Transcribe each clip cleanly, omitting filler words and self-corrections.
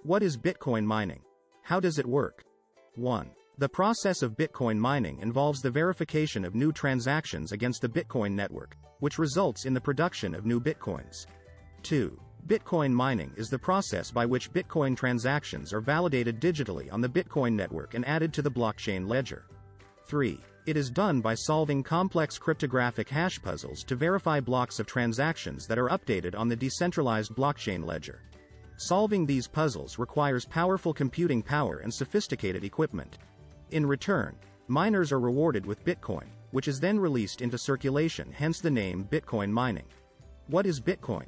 What is Bitcoin mining? How does it work? 1. The process of Bitcoin mining involves the verification of new transactions against the Bitcoin network, which results in the production of new Bitcoins. 2. Bitcoin mining is the process by which Bitcoin transactions are validated digitally on the Bitcoin network and added to the blockchain ledger. 3. It is done by solving complex cryptographic hash puzzles to verify blocks of transactions that are updated on the decentralized blockchain ledger. Solving these puzzles requires powerful computing power and sophisticated equipment. In return, miners are rewarded with Bitcoin, which is then released into circulation, hence the name Bitcoin mining. What is Bitcoin?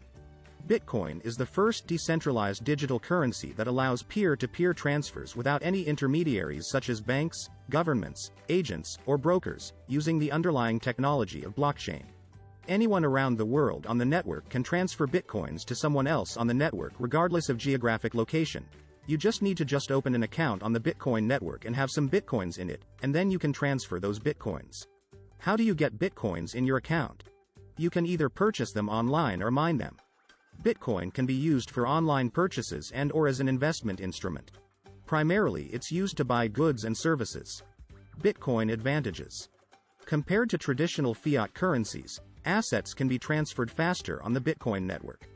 Bitcoin is the first decentralized digital currency that allows peer-to-peer transfers without any intermediaries such as banks, governments, agents, or brokers, using the underlying technology of blockchain. Anyone around the world on the network can transfer Bitcoins to someone else on the network regardless of geographic location. You just need to open an account on the Bitcoin network and have some Bitcoins in it, and then you can transfer those Bitcoins. How do you get Bitcoins in your account? You can either purchase them online or mine them. Bitcoin can be used for online purchases and/or as an investment instrument. Primarily, it's used to buy goods and services. Bitcoin advantages. Compared to traditional fiat currencies, assets can be transferred faster on the Bitcoin network.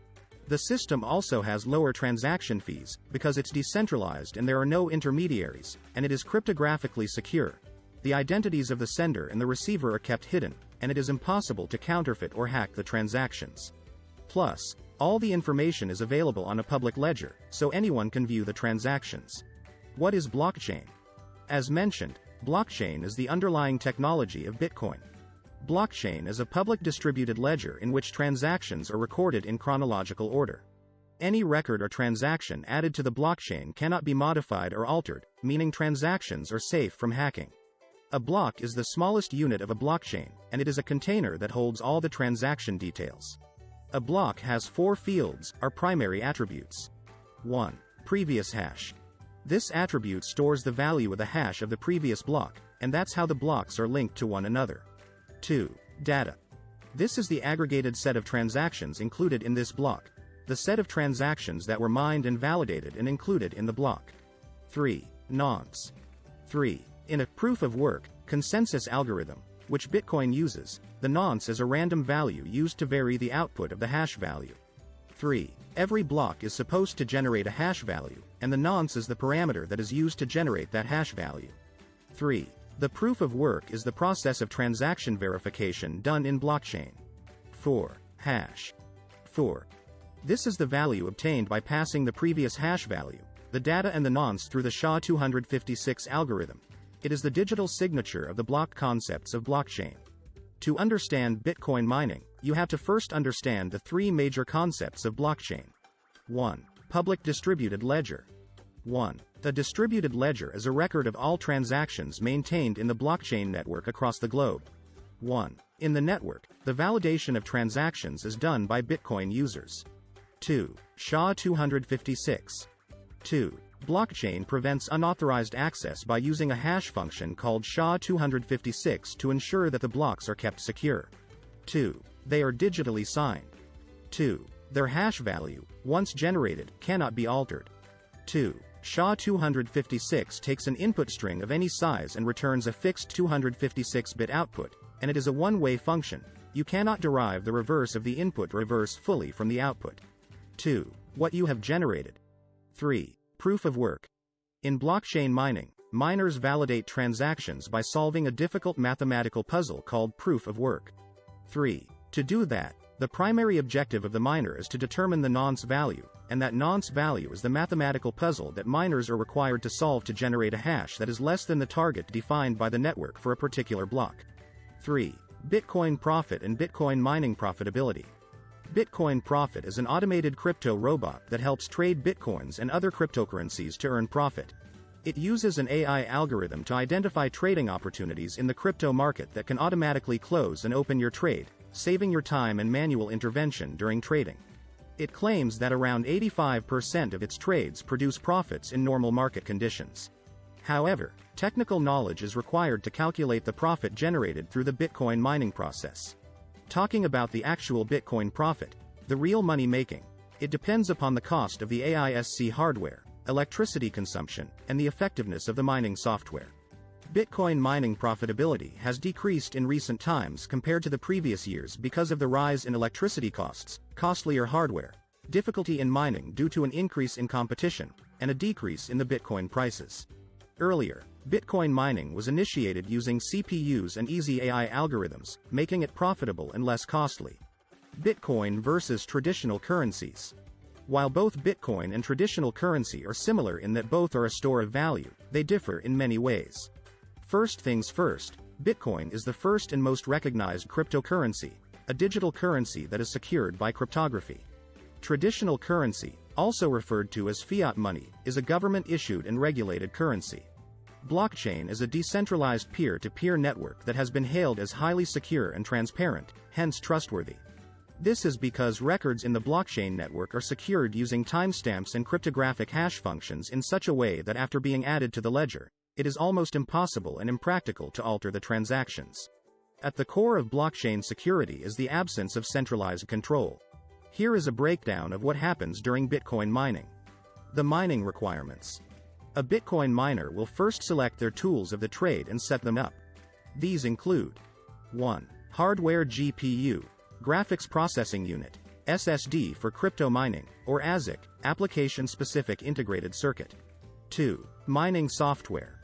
The system also has lower transaction fees, because it's decentralized and there are no intermediaries, and it is cryptographically secure. The identities of the sender and the receiver are kept hidden, and it is impossible to counterfeit or hack the transactions. Plus, all the information is available on a public ledger, so anyone can view the transactions. What is blockchain? As mentioned, blockchain is the underlying technology of Bitcoin. Blockchain is a public distributed ledger in which transactions are recorded in chronological order. Any record or transaction added to the blockchain cannot be modified or altered, meaning transactions are safe from hacking. A block is the smallest unit of a blockchain, and it is a container that holds all the transaction details. A block has 4 fields, or primary attributes. 1. Previous hash. This attribute stores the value of the hash of the previous block, and that's how the blocks are linked to one another. 2. Data. This is the aggregated set of transactions included in this block, the set of transactions that were mined and validated and included in the block. 3. Nonce. 3. In a proof of work consensus algorithm, which Bitcoin uses, the nonce is a random value used to vary the output of the hash value. 3. Every block is supposed to generate a hash value, and the nonce is the parameter that is used to generate that hash value. 3. The proof of work is the process of transaction verification done in blockchain. 4. Hash. 4. This is the value obtained by passing the previous hash value, the data and the nonce through the SHA-256 algorithm. It is the digital signature of the block concepts of blockchain. To understand Bitcoin mining, you have to first understand the 3 major concepts of blockchain. 1. Public distributed ledger. 1. The distributed ledger is a record of all transactions maintained in the blockchain network across the globe. 1. In the network, the validation of transactions is done by Bitcoin users. 2. SHA-256. 2. Blockchain prevents unauthorized access by using a hash function called SHA-256 to ensure that the blocks are kept secure. 2. They are digitally signed. 2. Their hash value, once generated, cannot be altered. 2. SHA-256 takes an input string of any size and returns a fixed 256-bit output, and it is a one-way function. You cannot derive the reverse of the input reverse fully from the output. 2. What you have generated. 3. Proof of work. In blockchain mining, miners validate transactions by solving a difficult mathematical puzzle called proof of work. 3. To do that, the primary objective of the miner is to determine the nonce value, and that nonce value is the mathematical puzzle that miners are required to solve to generate a hash that is less than the target defined by the network for a particular block. 3. Bitcoin profit and Bitcoin mining profitability. Bitcoin Profit is an automated crypto robot that helps trade bitcoins and other cryptocurrencies to earn profit. It uses an AI algorithm to identify trading opportunities in the crypto market that can automatically close and open your trade, saving your time and manual intervention during trading. It claims that around 85% of its trades produce profits in normal market conditions. However, technical knowledge is required to calculate the profit generated through the Bitcoin mining process. Talking about the actual Bitcoin profit, the real money making, it depends upon the cost of the AISC hardware, electricity consumption, and the effectiveness of the mining software. Bitcoin mining profitability has decreased in recent times compared to the previous years because of the rise in electricity costs, costlier hardware, difficulty in mining due to an increase in competition, and a decrease in the Bitcoin prices. Earlier, Bitcoin mining was initiated using CPUs and easy AI algorithms, making it profitable and less costly. Bitcoin versus traditional currencies. While both Bitcoin and traditional currency are similar in that both are a store of value, they differ in many ways. First things first, Bitcoin is the first and most recognized cryptocurrency, a digital currency that is secured by cryptography. Traditional currency, also referred to as fiat money, is a government-issued and regulated currency. Blockchain is a decentralized peer-to-peer network that has been hailed as highly secure and transparent, hence trustworthy. This is because records in the blockchain network are secured using timestamps and cryptographic hash functions in such a way that after being added to the ledger, it is almost impossible and impractical to alter the transactions. At the core of blockchain security is the absence of centralized control. Here is a breakdown of what happens during Bitcoin mining. The mining requirements. A Bitcoin miner will first select their tools of the trade and set them up. These include 1. Hardware GPU, Graphics Processing Unit, SSD for crypto mining, or ASIC, Application-Specific Integrated Circuit. 2. Mining software.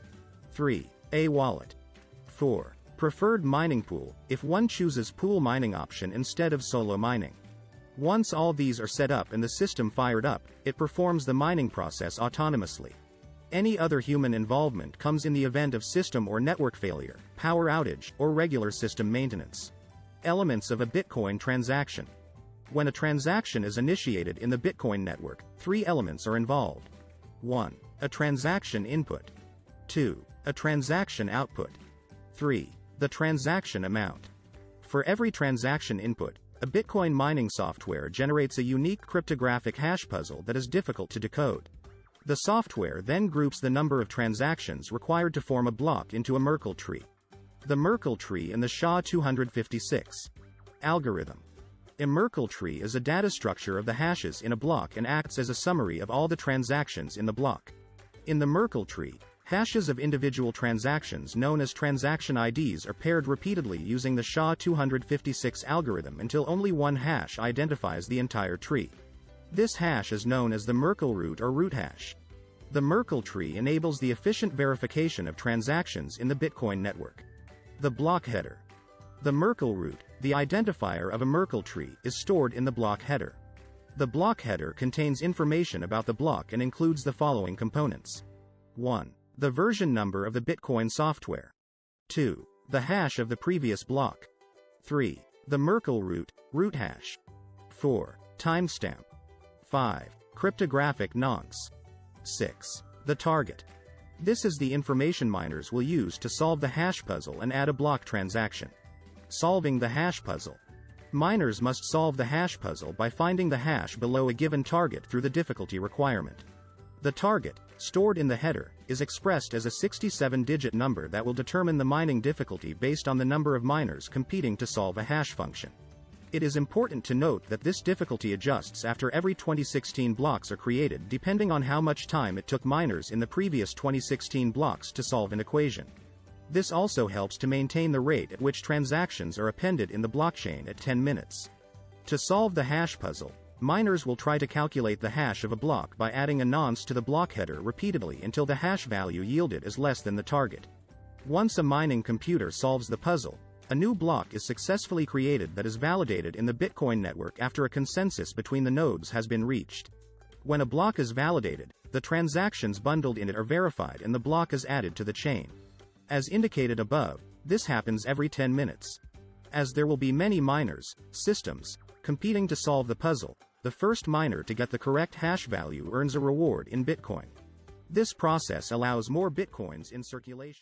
3. A wallet. 4. Preferred mining pool, if one chooses pool mining option instead of solo mining. Once all these are set up and the system fired up, it performs the mining process autonomously. Any other human involvement comes in the event of system or network failure, power outage, or regular system maintenance. Elements of a Bitcoin transaction. When a transaction is initiated in the Bitcoin network, 3 elements are involved. 1. A transaction input. 2. A transaction output. 3. The transaction amount. For every transaction input, a Bitcoin mining software generates a unique cryptographic hash puzzle that is difficult to decode. The software then groups the number of transactions required to form a block into a Merkle tree. The Merkle tree and the SHA-256 algorithm. A Merkle tree is a data structure of the hashes in a block and acts as a summary of all the transactions in the block. In the Merkle tree, hashes of individual transactions known as transaction IDs are paired repeatedly using the SHA-256 algorithm until only one hash identifies the entire tree. This hash is known as the Merkle root or root hash. The Merkle tree enables the efficient verification of transactions in the Bitcoin network. The block header. The Merkle root, the identifier of a Merkle tree, is stored in the block header. The block header contains information about the block and includes the following components. 1. The version number of the Bitcoin software. 2. The hash of the previous block. 3. The Merkle root, root hash. 4. Timestamp. 5. Cryptographic nonce. 6. The target. This is the information miners will use to solve the hash puzzle and add a block transaction. Solving the hash puzzle. Miners must solve the hash puzzle by finding the hash below a given target through the difficulty requirement. The target, stored in the header, is expressed as a 67-digit number that will determine the mining difficulty based on the number of miners competing to solve a hash function. It is important to note that this difficulty adjusts after every 2016 blocks are created depending on how much time it took miners in the previous 2016 blocks to solve an equation. This also helps to maintain the rate at which transactions are appended in the blockchain at 10 minutes. To solve the hash puzzle, miners will try to calculate the hash of a block by adding a nonce to the block header repeatedly until the hash value yielded is less than the target. Once a mining computer solves the puzzle, a new block is successfully created that is validated in the Bitcoin network after a consensus between the nodes has been reached. When a block is validated, the transactions bundled in it are verified and the block is added to the chain. As indicated above, this happens every 10 minutes. As there will be many miners, systems, competing to solve the puzzle, the first miner to get the correct hash value earns a reward in Bitcoin. This process allows more Bitcoins in circulation.